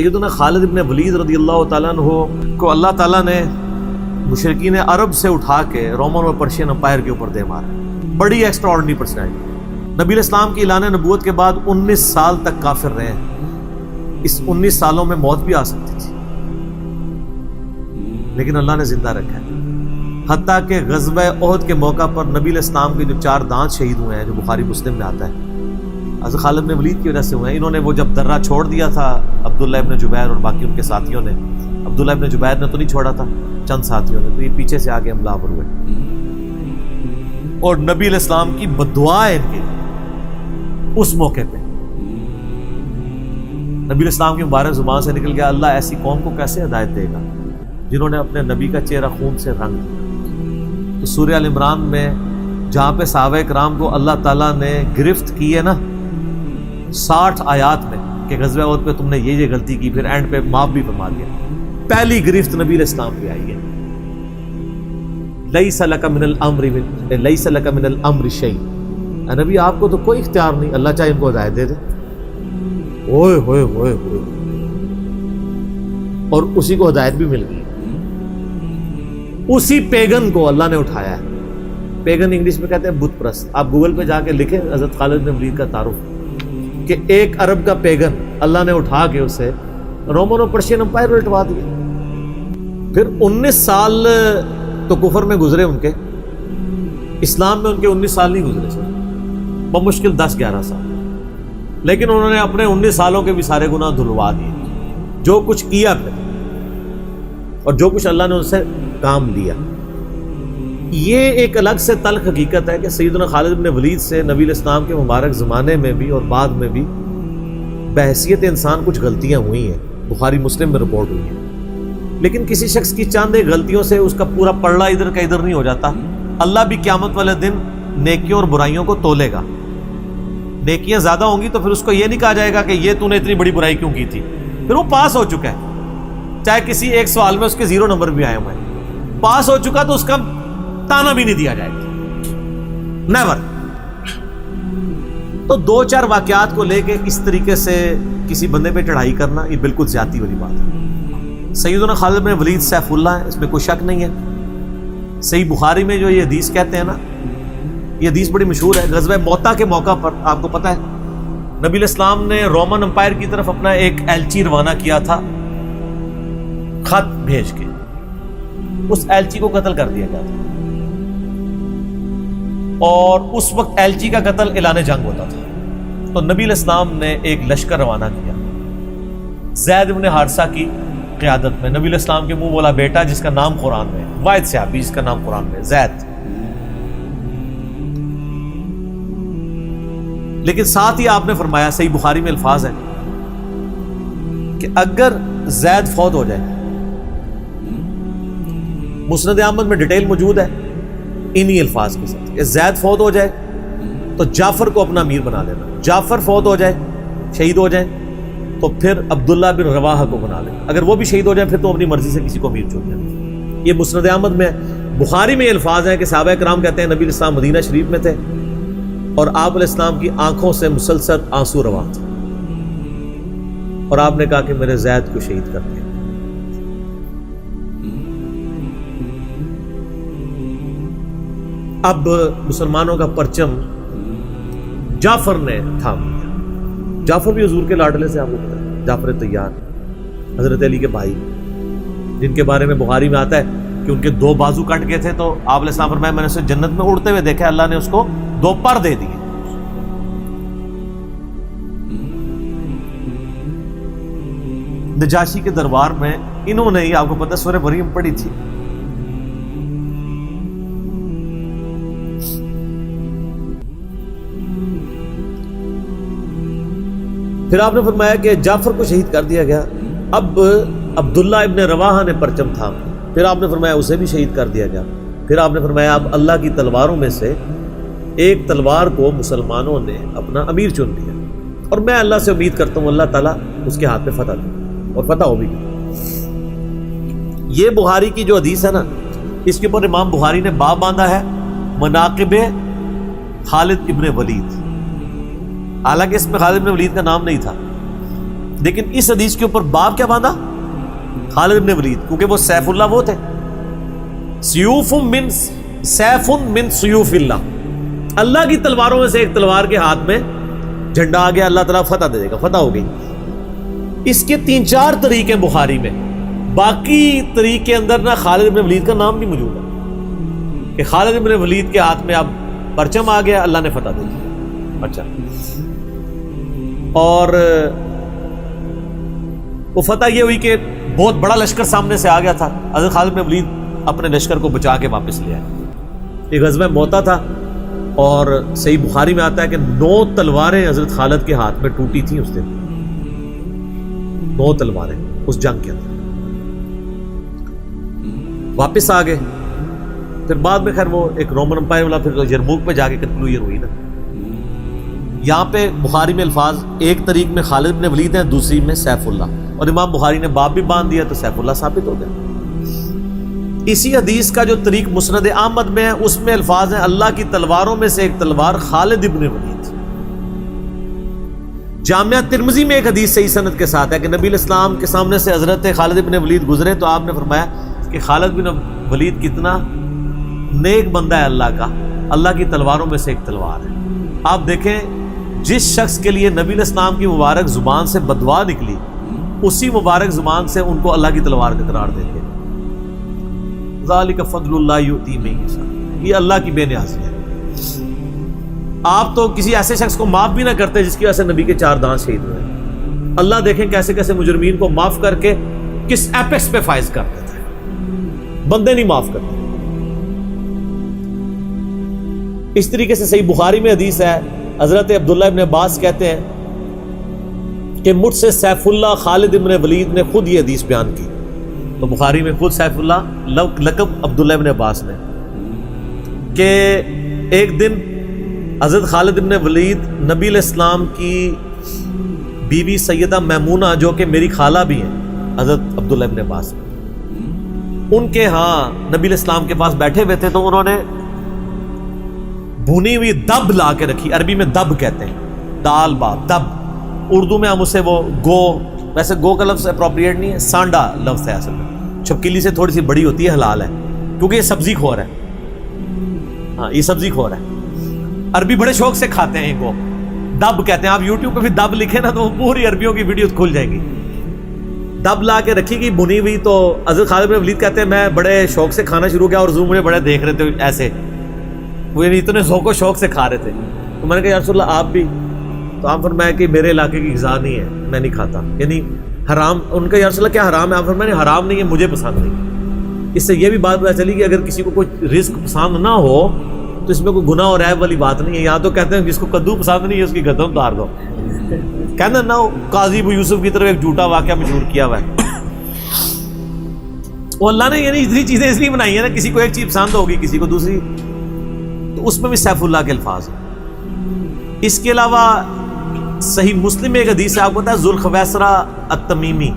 سیدنا خالد ابن ولید رضی اللہ تعالیٰ عنہ کو اللہ تعالیٰ نے مشرکین عرب سے اٹھا کے رومن اور پرشین امپائر کے اوپر دے مارا. بڑی ایکسٹرا آرڈنری پرسنالٹی. نبی الاسلام کی اعلان نبوت کے بعد 19 سال تک کافر رہے ہیں. اس 19 سالوں میں موت بھی آ سکتی تھی لیکن اللہ نے زندہ رکھا ہے. حتیٰ کہ غزوہ احد کے موقع پر نبی الاسلام کے جو 4 دانت شہید ہوئے ہیں جو بخاری مسلم میں آتا ہے حضرت خالد بن ولید کی وجہ سے ہوئے ہیں. انہوں نے وہ جب درہ چھوڑ دیا تھا عبداللہ ابن جبیر اور باقی ان کے ساتھیوں نے, عبداللہ ابن جبیر نے تو نہیں چھوڑا تھا, چند ساتھیوں نے, تو یہ پیچھے سے آگے حملہ آور ہوئے اور نبی علیہ السلام کی بددعا ہے ان کے اس موقع پہ. نبی علیہ السلام کی مبارک زبان سے نکل گیا اللہ ایسی قوم کو کیسے ہدایت دے گا جنہوں نے اپنے نبی کا چہرہ خون سے رنگ دیا. تو سورہ ال عمران میں جہاں پہ صحابہ کرام کو اللہ تعالیٰ نے گرفت کی ہے نا 60 آیات میں کہ غزوہ احد پہ تم نے یہ غلطی کی, پھر اینڈ پہ معاف بھی فرما دیا. پہلی گرفت نبی علیہ السلام پہ آئی ہے لیس لک من الامر شیء. نبی آپ کو تو کوئی اختیار نہیں, اللہ چاہے ان کو ہدایت دے دے. اوئے ہوئے ہوئے ہوئے, اور اسی کو ہدایت بھی مل گئی. اسی پیگن کو اللہ نے اٹھایا ہے. پیگن انگلش میں کہتے ہیں بت پرست. آپ گوگل پہ جا کے لکھیں حضرت خالد بن ولید کا تعارف کہ ایک عرب کا پیگن اللہ نے اٹھا کے اسے رومن اور پرشین امپائر الٹوا دیا. پھر 19 سال تو کفر میں گزرے ان کے, اسلام میں ان کے 19 سال نہیں گزرے سر, بمشکل 10-11 سال. لیکن انہوں نے اپنے 19 سالوں کے بھی سارے گناہ دھلوا دیے. جو کچھ کیا پھر اور جو کچھ اللہ نے ان سے کام لیا. یہ ایک الگ سے تلخ حقیقت ہے کہ سیدنا خالد بن ولید سے نبی علیہ السلام کے مبارک زمانے میں بھی اور بعد میں بھی بحیثیت انسان کچھ غلطیاں ہوئی ہیں, بخاری مسلم میں رپورٹ ہوئی ہیں. لیکن کسی شخص کی چند ایک غلطیوں سے اس کا پورا پلڑا ادھر کا ادھر نہیں ہو جاتا. اللہ بھی قیامت والے دن نیکیوں اور برائیوں کو تولے گا. نیکیاں زیادہ ہوں گی تو پھر اس کو یہ نہیں کہا جائے گا کہ یہ تو نے اتنی بڑی برائی کیوں کی تھی, پھر وہ پاس ہو چکا ہے. چاہے کسی ایک سوال میں اس کے 0 نمبر بھی آئے ہوئے ہیں, پاس ہو چکا تو اس کا تانا بھی نہیں دیا جائے گا, نیور. تو 2-4 واقعات کو لے کے اس طریقے سے کسی بندے پہ چڑھائی کرنا یہ بالکل زیادتی والی بات ہے. سیدنا خالد بن ولید سیف اللہ ہے, اس میں کوئی شک نہیں ہے. صحیح بخاری میں جو یہ حدیث کہتے ہیں نا, یہ حدیث بڑی مشہور ہے. غزوہ موتا کے موقع پر آپ کو پتہ ہے نبی علیہ السلام نے رومن امپائر کی طرف اپنا ایک ایلچی روانہ کیا تھا خط بھیج کے. اس ایلچی کو قتل کر دیا گیا تھا اور اس وقت ایلچی کا قتل اعلان جنگ ہوتا تھا. تو نبی علیہ السلام نے ایک لشکر روانہ کیا زید بن حارثہ کی قیادت میں. نبی علیہ السلام کے منہ بولا بیٹا جس کا نام قرآن میں, واحد صحابی جس کا نام قرآن میں زید. لیکن ساتھ ہی آپ نے فرمایا, صحیح بخاری میں الفاظ ہے کہ اگر زید فوت ہو جائے, مسند احمد میں ڈیٹیل موجود ہے انہی الفاظ کے ساتھ, کہ زید فوت ہو جائے تو جعفر کو اپنا امیر بنا لینا. جعفر فوت ہو جائے, شہید ہو جائیں, تو پھر عبداللہ بن رواحہ کو بنا لے. اگر وہ بھی شہید ہو جائیں پھر تو اپنی مرضی سے کسی کو امیر چن لیں. یہ مسند احمد میں, بخاری میں یہ الفاظ ہیں کہ صحابہ کرام کہتے ہیں نبی علیہ السلام مدینہ شریف میں تھے اور آپ علیہ السلام کی آنکھوں سے مسلسل آنسو رواں تھے اور آپ نے کہا کہ میرے زید کو شہید کر دیا. اب مسلمانوں کا پرچم جعفر نے تھام لیا. جعفر بھی حضور کے لاڈلے سے, آپ کو پتہ ہے, جعفر طیار حضرت علی کے بھائی, جن کے بارے میں بخاری میں آتا ہے کہ ان کے 2 بازو کٹ گئے تھے تو آپ علیہ السلام فرمایا میں نے اسے جنت میں اڑتے ہوئے دیکھا, اللہ نے اس کو 2 پر دے دیے. نجاشی کے دربار میں انہوں نے ہی, آپ کو پتہ ہے, سورہ مریم پڑھی تھی. پھر آپ نے فرمایا کہ جعفر کو شہید کر دیا گیا. اب عبداللہ ابن رواحہ نے پرچم تھام, پھر آپ نے فرمایا اسے بھی شہید کر دیا گیا. پھر آپ نے فرمایا اب اللہ کی تلواروں میں سے ایک تلوار کو مسلمانوں نے اپنا امیر چن لیا اور میں اللہ سے امید کرتا ہوں اللہ تعالیٰ اس کے ہاتھ پہ فتح دے, اور فتح ہو بھی گئی. یہ بخاری کی جو حدیث ہے نا, اس کے اوپر امام بخاری نے باب باندھا ہے مناقب خالد ابن ولید. حالانکہ اس میں خالد ابن ولید کا نام نہیں تھا, لیکن اس حدیث کے اوپر باب کیا باندھا؟ خالد بن ولید، کیونکہ وہ سیف اللہ وہ تھے. سیوف من سیوف اللہ، اللہ کی تلواروں میں سے ایک تلوار کے ہاتھ میں جھنڈا آ گیا، اللہ تعالیٰ فتح دے دے گا، فتح ہو گئی. اس کے 3-4 طریقے بخاری میں، باقی طریق کے اندر نہ خالد بن ولید کا نام بھی موجود ہے کہ خالد بن ولید کے ہاتھ میں اب پرچم آ گیا، اللہ نے فتح دے دی. اچھا، اور وہ فتح یہ ہوئی کہ بہت بڑا لشکر سامنے سے آ گیا تھا، حضرت خالد بن ولید اپنے لشکر کو بچا کے واپس لے آئے. ایک غزوہ موتا تھا، اور صحیح بخاری میں آتا ہے کہ 9 تلواریں حضرت خالد کے ہاتھ میں ٹوٹی تھیں اس دن، 9 تلواریں اس جنگ کے اندر. واپس آ گئے. پھر بعد میں خیر وہ ایک رومن امپائر والا پھر یرموک پہ جا کے کنکلوژن ہوئی نا. یہاں پہ بخاری میں الفاظ ایک طریق میں خالد بن ولید ہیں، دوسری میں سیف اللہ، اور امام بخاری نے باب بھی باندھ دیا تو سیف اللہ ثابت ہو گیا. اسی حدیث کا جو طریق مسند احمد میں ہے اس میں الفاظ ہیں اللہ کی تلواروں میں سے ایک تلوار خالد ابن ولید. جامعہ ترمذی میں ایک حدیث صحیح سند کے ساتھ ہے کہ نبی الاسلام کے سامنے سے حضرت خالد ابن ولید گزرے تو آپ نے فرمایا کہ خالد بن ولید کتنا نیک بندہ ہے اللہ کا، اللہ کی تلواروں میں سے ایک تلوار ہے. آپ دیکھیں جس شخص کے لیے نبی الاسلام کی مبارک زبان سے بددعا نکلی، اسی مبارک زبان سے ان کو اللہ کی تلوار کا قرار دیں گے. ذالک فضل اللہ یؤتی من یشاء، یہ اللہ کی بے نیازی ہے. آپ تو کسی ایسے شخص کو معاف بھی نہ کرتے جس کی وجہ سے نبی کے 4 دانت شہید ہوئے. اللہ دیکھیں کیسے کیسے مجرمین کو معاف کر کے کس ایپیکس پہ فائز کر دیتا ہے، بندے نہیں معاف کرتے. اس طریقے سے صحیح بخاری میں حدیث ہے، حضرت عبداللہ ابن عباس کہتے ہیں کہ مجھ سے سیف اللہ خالد ابن ولید نے خود یہ حدیث بیان کی. تو بخاری میں خود سیف اللہ لقب عبداللہ ابن عباس نے، کہ ایک دن حضرت خالد ابن ولید نبی علیہ السلام کی بیوی سیدہ میمونہ جو کہ میری خالہ بھی ہیں حضرت عبداللہ ابن عباس، ان کے ہاں نبی علیہ السلام کے پاس بیٹھے ہوئے تھے تو انہوں نے بھنی ہوئی دب لا کے رکھی. عربی میں دب کہتے ہیں، دال با دب، اردو میں ہم اسے وہ گو، ویسے گو کا لفظ اپروپریٹ نہیں ہے، سانڈا لفظ ہے اصل میں، چھپکلی سے تھوڑی سی بڑی ہوتی ہے، حلال ہے کیونکہ یہ سبزی خور ہے. ہاں یہ سبزی خور ہے، عربی بڑے شوق سے کھاتے ہیں ان کو، دب کہتے ہیں. آپ یوٹیوب پہ بھی دب لکھیں نا تو پوری عربیوں کی ویڈیوز کھل جائیں گی. دب لا کے رکھی گئی بنی ہوئی. تو حضرت خالد بن ولید کہتے ہیں میں بڑے شوق سے کھانا شروع کیا اور حضور مجھے بڑے دیکھ رہے تھے ایسے، وہ یعنی اتنے ذوق و شوق سے کھا رہے تھے. تو میں نے کہا یا رسول اللہ آپ بھی؟ تو آپ فرمایا کہ میرے علاقے کی غذا نہیں ہے، میں نہیں کھاتا، یعنی حرام. ان کا یا رسول اللہ کیا حرام ہے؟ آپ فرمایا حرام نہیں ہے، مجھے پسند نہیں. اس سے یہ بھی بات پتہ چلی کہ اگر کسی کو کوئی رزق پسند نہ ہو تو اس میں کوئی گناہ اور عیب والی بات نہیں ہے. یہاں تو کہتے ہیں جس کو کدو پسند نہیں ہے اس کی گردن اتار دو. کہنا نہ قاضی ابو یوسف کی طرف ایک جھوٹا واقعہ مشہور کیا ہوا ہے. وہ اللہ نے یعنی اتنی چیزیں اس لیے بنائی ہیں نا، کسی کو ایک چیز پسند ہوگی کسی کو دوسری، تو اس میں بھی سیف اللہ کے الفاظ ہیں. اس کے علاوہ صحیح مسلم میں ایک حدیث ہے، آپ کو پتا ہے ذوالخویسرہ التمیمی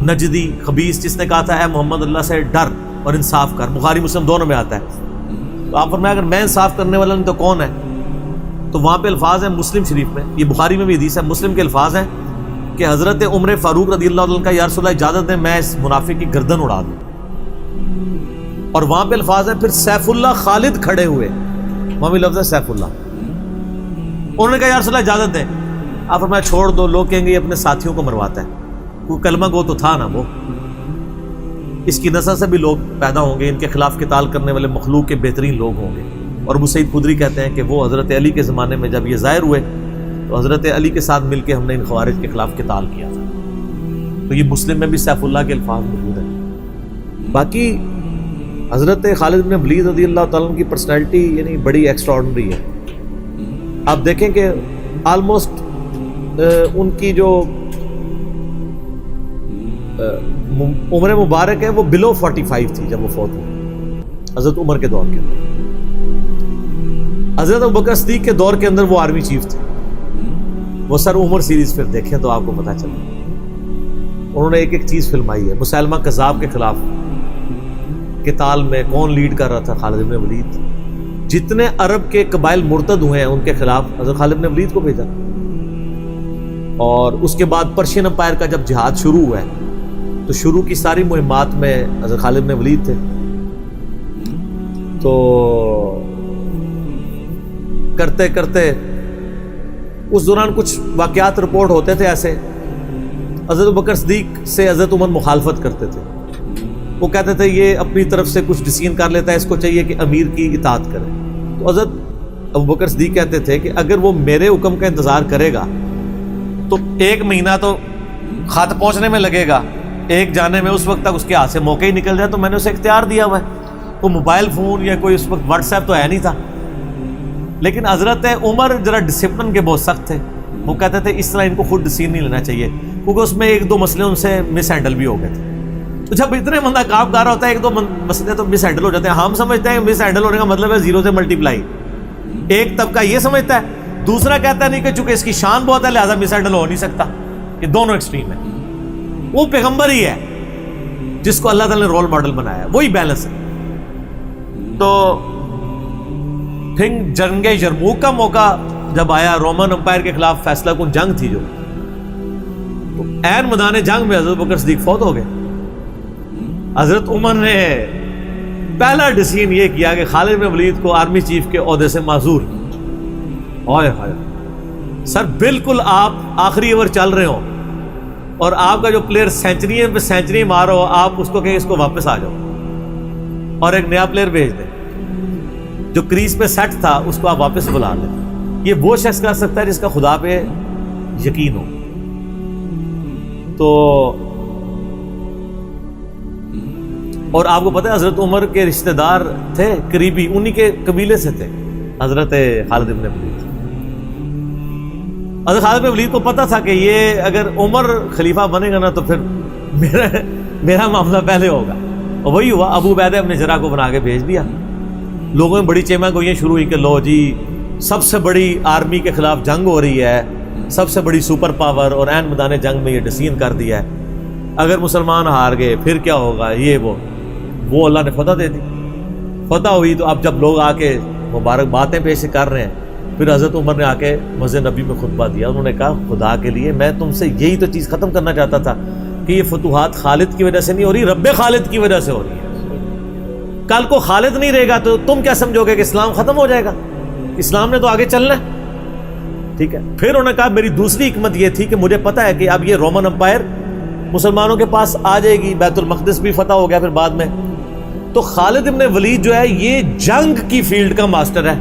نجدی خبیث جس نے کہا تھا اے محمد اللہ سے ڈر اور انصاف کر. بخاری مسلم دونوں میں آتا ہے. تو آپ فرمایا اگر میں انصاف کرنے والا نہیں تو کون ہے؟ تو وہاں پہ الفاظ ہیں مسلم شریف میں، یہ بخاری میں بھی حدیث ہے، مسلم کے الفاظ ہیں کہ حضرت عمر فاروق رضی اللہ عنہ کا یا رسول اللہ اجازت دیں میں اس منافق کی گردن اڑا دوں. اور وہاں پہ الفاظ ہیں پھر سیف اللہ خالد کھڑے ہوئے، وہاں بھی لفظ ہے سیف اللہ. انہوں نے کہا یا رسول اللہ اجازت دیں. آپ فرمایا چھوڑ دو، لوگ کہیں گے یہ اپنے ساتھیوں کو مرواتا ہے، کوئی کلمہ گو تو تھا نا وہ، اس کی نسل سے بھی لوگ پیدا ہوں گے، ان کے خلاف قتال کرنے والے مخلوق کے بہترین لوگ ہوں گے. اور ابو سعید خدری کہتے ہیں کہ وہ حضرت علی کے زمانے میں جب یہ ظاہر ہوئے تو حضرت علی کے ساتھ مل کے ہم نے ان خوارج کے خلاف قتال کیا تھا. تو یہ مسلم میں بھی سیف اللہ کے الفاظ موجود ہیں. باقی حضرت خالد بن ولید رضی اللہ تعالیٰ کی پرسنالٹی یعنی بڑی ایکسٹراڈنری ہے. آپ دیکھیں کہ آلموسٹ ان کی جو عمر مبارک ہے وہ بلو 45 تھی جب وہ فوت ہوئی حضرت عمر کے دور کے اندر. حضرت ابوبکر صدیق کے دور کے اندر وہ آرمی چیف تھے. وہ سر عمر سیریز پھر دیکھیں تو آپ کو پتہ چلے انہوں نے ایک ایک چیز فلمائی ہے. مسلمہ کذاب کے خلاف قتال میں کون لیڈ کر رہا تھا؟ خالد بن ولید. جتنے عرب کے قبائل مرتد ہوئے ہیں ان کے خلاف حضرت خالد بن ولید کو بھیجا. اور اس کے بعد پرشین امپائر کا جب جہاد شروع ہوا ہے تو شروع کی ساری مہمات میں حضرت خالد بن ولید تھے. تو کرتے کرتے اس دوران کچھ واقعات رپورٹ ہوتے تھے ایسے. حضرت ابوبکر صدیق سے حضرت عمر مخالفت کرتے تھے. وہ کہتے تھے یہ اپنی طرف سے کچھ ڈیسیژن کر لیتا ہے, اس کو چاہیے کہ امیر کی اطاعت کرے. تو حضرت ابوبکر صدیق کہتے تھے کہ اگر وہ میرے حکم کا انتظار کرے گا تو 1 مہینہ تو خط پہنچنے میں لگے گا, ایک جانے میں, اس وقت تک اس کے ہاتھ سے موقع ہی نکل جائے. تو میں نے اسے اختیار دیا ہوا ہے. کوئی موبائل فون یا کوئی اس وقت واٹس ایپ تو ہے نہیں تھا. لیکن حضرت عمر ذرا ڈسپلن کے بہت سخت تھے. وہ کہتے تھے اس طرح ان کو خود ڈیسیژن نہیں لینا چاہیے, کیونکہ اس میں 1-2 مسئلے ان سے مس ہینڈل بھی ہو گئے تھے. تو جب اتنے بندہ کام کر رہا ہوتا ہے 1-2 مسئلے تو مس ہینڈل ہو جاتے ہیں. ہم سمجھتے ہیں مس ہینڈل ہونے کا مطلب ہے 0 سے ملٹیپلائی. ایک طبقہ یہ سمجھتا ہے, دوسرا کہتا ہے نہیں کہ چونکہ اس کی شان بہت ہے لہذا مس ہینڈل ہو نہیں سکتا. یہ دونوں ایکسٹریم ہیں. وہ پیغمبر ہی ہے جس کو اللہ تعالیٰ نے رول ماڈل بنایا ہے, وہی بیلنس ہے. تو پھر جنگ یرموک کا موقع جب آیا, رومن امپائر کے خلاف فیصلہ کن جنگ تھی جو, تو عین میدان جنگ میں حضرت بکر صدیق فوت ہو گئے. حضرت عمر نے پہلا ڈیسیژن یہ کیا کہ خالد بن ولید کو آرمی چیف کے عہدے سے معزول. ہائے ہائے سر, بالکل آپ آخری اوور چل رہے ہوں اور آپ کا جو پلیئر سینچری پہ سینچری مار ہو, آپ اس کو کہیں اس کو واپس آ جاؤ اور ایک نیا پلیئر بھیج دیں. جو کریز پہ سیٹ تھا اس کو آپ واپس بلا لیں. یہ وہ شخص کر سکتا ہے جس کا خدا پہ یقین ہو. تو اور آپ کو پتہ ہے حضرت عمر کے رشتہ دار تھے قریبی, انہی کے قبیلے سے تھے حضرت خالد بن ولید. حضرت خالد بن ولید کو پتہ تھا کہ یہ اگر عمر خلیفہ بنے گا نا تو پھر میرا معاملہ پہلے ہوگا. اور وہی ہوا. ابو عبیدہ ابن جراح کو بنا کے بھیج دیا. لوگوں میں بڑی چیمہ گوئیاں شروع ہوئی کہ لو جی سب سے بڑی آرمی کے خلاف جنگ ہو رہی ہے, سب سے بڑی سپر پاور, اور عین میدان جنگ میں یہ ڈیسیژن کر دیا ہے, اگر مسلمان ہار گئے پھر کیا ہوگا. یہ وہ اللہ نے فتح دے دی. فتح ہوئی تو اب جب لوگ آ کے مبارک باتیں پیش کر رہے ہیں, پھر حضرت عمر نے آ کے مسجد نبی میں خطبہ دیا. انہوں نے کہا خدا کے لیے میں تم سے یہی تو چیز ختم کرنا چاہتا تھا کہ یہ فتوحات خالد کی وجہ سے نہیں ہو رہی, رب خالد کی وجہ سے ہو رہی ہے. کل کو خالد نہیں رہے گا تو تم کیا سمجھو گے کہ اسلام ختم ہو جائے گا؟ اسلام نے تو آگے چلنا ہے. ٹھیک ہے. پھر انہوں نے کہا میری دوسری حکمت یہ تھی کہ مجھے پتا ہے کہ اب یہ رومن امپائر مسلمانوں کے پاس آ جائے گی, بیت المقدس بھی فتح ہو گیا پھر بعد میں. تو خالد بن ولید جو ہے یہ جنگ کی فیلڈ کا ماسٹر ہے,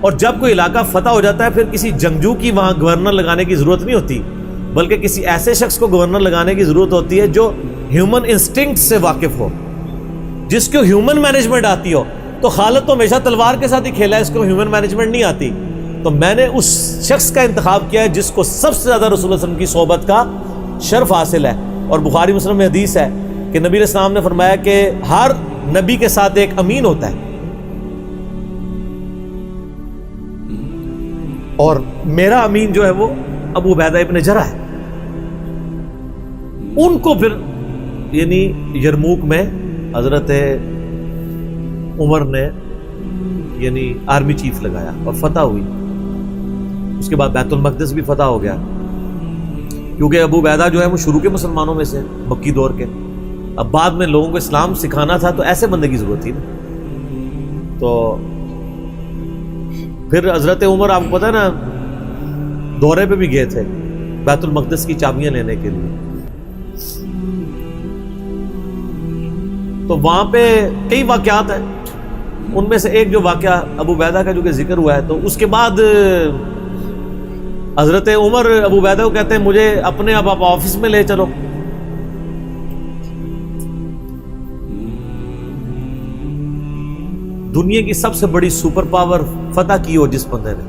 اور جب کوئی علاقہ فتح ہو جاتا ہے پھر کسی جنگجو کی وہاں گورنر لگانے کی ضرورت نہیں ہوتی, بلکہ کسی ایسے شخص کو گورنر لگانے کی ضرورت ہوتی ہے جو ہیومن انسٹنکٹ سے واقف ہو, جس کو ہیومن مینجمنٹ آتی ہو. تو خالد تو ہمیشہ تلوار کے ساتھ ہی کھیلا ہے, اس کو ہیومن مینجمنٹ نہیں آتی. تو میں نے اس شخص کا انتخاب کیا ہے جس کو سب سے زیادہ رسول اللہ صلی اللہ علیہ وسلم کی صحبت کا شرف حاصل ہے. اور بخاری مسلم میں حدیث ہے کہ نبی علیہ السلام نے فرمایا کہ ہر نبی کے ساتھ ایک امین ہوتا ہے, اور میرا امین جو ہے وہ ابو عبیدہ ابن جراح ہے. ان کو پھر یعنی یرموک میں حضرت عمر نے یعنی آرمی چیف لگایا اور فتح ہوئی. اس کے بعد بیت المقدس بھی فتح ہو گیا, کیونکہ ابو عبیدہ جو ہے وہ شروع کے مسلمانوں میں سے, مکی دور کے. اب بعد میں لوگوں کو اسلام سکھانا تھا تو ایسے بندے کی ضرورت تھی نا. تو پھر حضرت عمر آپ کو پتہ ہے نا دورے پہ بھی گئے تھے بیت المقدس کی چابیاں لینے کے لیے. تو وہاں پہ کئی واقعات ہیں, ان میں سے ایک جو واقعہ ابو عبیدہ کا جو کہ ذکر ہوا ہے, تو اس کے بعد حضرت عمر ابو عبیدہ کو کہتے ہیں مجھے اپنے اب آپ آفس میں لے چلو. دنیا کی سب سے بڑی سپر پاور فتح کی ہو جس بندے نے,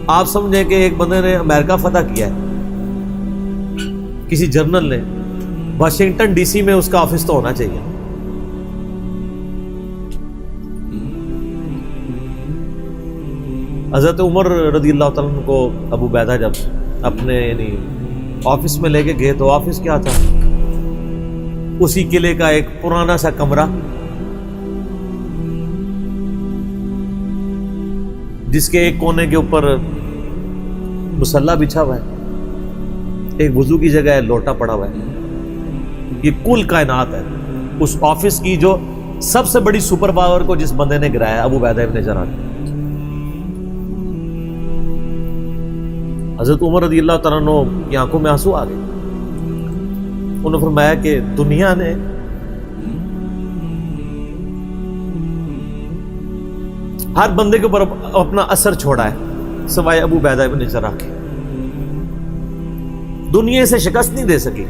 آپ سمجھیں کہ ایک بندے نے امریکہ فتح کیا ہے, کسی جرنل نے, واشنگٹن ڈی سی میں اس کا آفس تو ہونا چاہیے. حضرت عمر رضی اللہ تعالیٰ عنہ کو ابو عبیدہ جب اپنے یعنی آفس میں لے کے گئے تو آفس کیا تھا, اسی قلعے کا ایک پرانا سا کمرہ جس کے ایک کونے کے اوپر مسلح بچھا ہوا ہے, ایک وضو کی جگہ ہے لوٹا پڑا ہوا ہے. یہ کل کائنات ہے. اس آفس کی جو سب سے بڑی سپر پاور کو جس بندے نے گرایا ابو عبیدہ ابن جراح. حضرت عمر رضی اللہ تعالیٰ عنہ کی آنکھوں میں آنسو آ گئے. انہوں نے فرمایا کہ دنیا نے ہر بندے کے اوپر اپنا اثر چھوڑا ہے سوائے ابو عبیدہ ابن جراح کے. دنیا سے شکست نہیں دے سکی.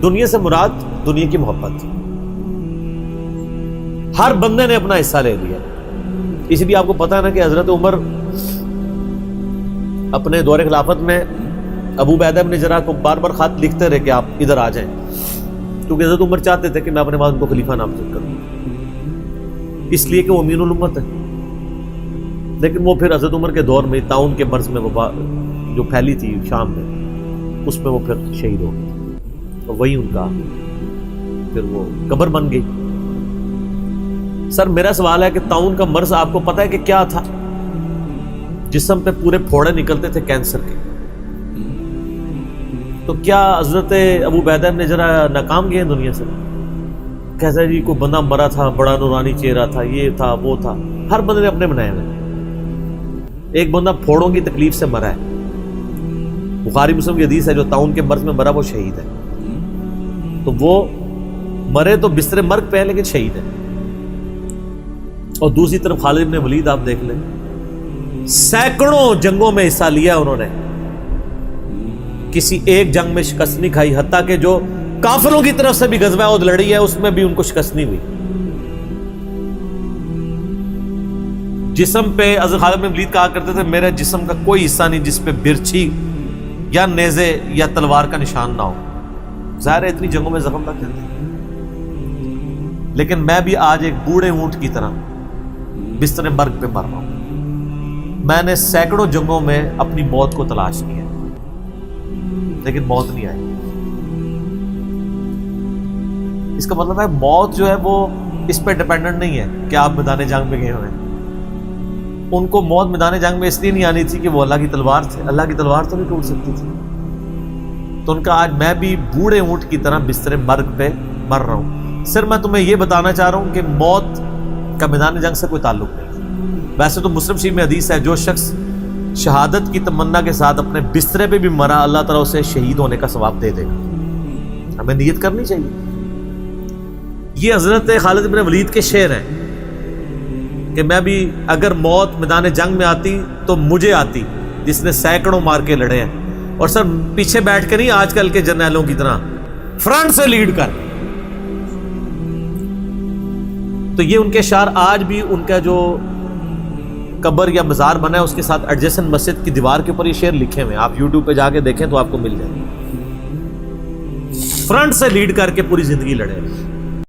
دنیا سے مراد دنیا کی محبت. ہر بندے نے اپنا حصہ لے لیا. اس لیے آپ کو پتا ہے نا کہ حضرت عمر اپنے دور خلافت میں ابو عبیدہ ابن جراح کو بار بار خط لکھتے رہے کہ آپ ادھر آ جائیں, کیونکہ حضرت عمر چاہتے تھے کہ میں اپنے بعد ان کو خلیفہ نامزد کروں, اس لیے کہ وہ امین الامت ہے. لیکن وہ پھر حضرت عمر کے دور میں طاعون کے مرض میں وبا جو پھیلی تھی شام میں, اس میں وہ پھر شہید ہو گئے. تو وہی ان کا پھر وہ قبر بن گئی. سر میرا سوال ہے کہ طاعون کا مرض آپ کو پتا ہے کہ کیا تھا؟ جسم پہ پورے پھوڑے نکلتے تھے کینسر کے. تو کیا حضرت ابو عبیدہ ابن جراح ناکام گئے دنیا سے؟ کیسا جی کوئی بندہ مرا تھا, بڑا نورانی چہرہ تھا, یہ تھا وہ تھا. ہر بندے نے اپنے بنائے ہوئے. ایک بندہ پھوڑوں کی تکلیف سے مرا ہے. بخاری مسلم کی حدیث ہے جو طاعون کے مرض میں مرا وہ شہید ہے. تو وہ مرے تو بستر مرگ پہ ہے لیکن شہید ہے. اور دوسری طرف خالد بن ولید آپ دیکھ لیں, سینکڑوں جنگوں میں حصہ لیا انہوں نے, کسی ایک جنگ میں شکست نہیں کھائی. حتیٰ کہ جو کافروں کی طرف سے بھی غزوہ احد لڑی ہے اس میں بھی ان کو شکست نہیں ہوئی. جسم پہ حضرت خالد بن ولید کہا کرتے تھے میرے جسم کا کوئی حصہ نہیں جس پہ برچھی یا نیزے یا تلوار کا نشان نہ ہو. ظاہر ہے اتنی جنگوں میں زخم لگ جاتے ہیں, لیکن میں بھی آج ایک بوڑھے اونٹ کی طرح بستر مرگ پہ مر رہا ہوں. میں نے سینکڑوں جنگوں میں اپنی موت کو تلاش کیا لیکن موت نہیں آئی. اس کا مطلب ہے موت جو ہے وہ اس پہ ڈیپینڈنٹ نہیں ہے کہ آپ میدان جنگ میں گئے ہوئے. ان کو موت میدان جنگ میں اس لیے نہیں آنی تھی کہ وہ اللہ کی تلوار تھے. اللہ کی تلوار تو نہیں ٹوٹ سکتی تھی. تو ان کا آج میں بھی بوڑھے اونٹ کی طرح بستر مرگ پہ مر رہا ہوں. صرف میں تمہیں یہ بتانا چاہ رہا ہوں کہ موت کا میدان جنگ سے کوئی تعلق نہیں. ویسے تو مسلم شریف میں حدیث ہے جو شخص شہادت کی تمنا کے ساتھ اپنے بسترے پہ بھی مرا اللہ تعالیٰ اسے شہید ہونے کا ثواب دے دے گا. ہمیں نیت کرنی چاہیے. یہ حضرت خالد بن ولید کے شعر ہیں کہ میں بھی اگر موت میدان جنگ میں آتی تو مجھے آتی جس نے سینکڑوں مار کے لڑے ہیں. اور سر پیچھے بیٹھ کے نہیں آج کل کے جرنیلوں کی طرح, فرنٹ سے لیڈ کر. تو یہ ان کے اشعار آج بھی ان کا جو قبر یا مزار بنا ہے اس کے ساتھ ایڈجسنٹ مسجد کی دیوار کے اوپر یہ شعر لکھے ہوئے ہیں. آپ یوٹیوب پہ جا کے دیکھیں تو آپ کو مل جائے. فرنٹ سے لیڈ کر کے پوری زندگی لڑے.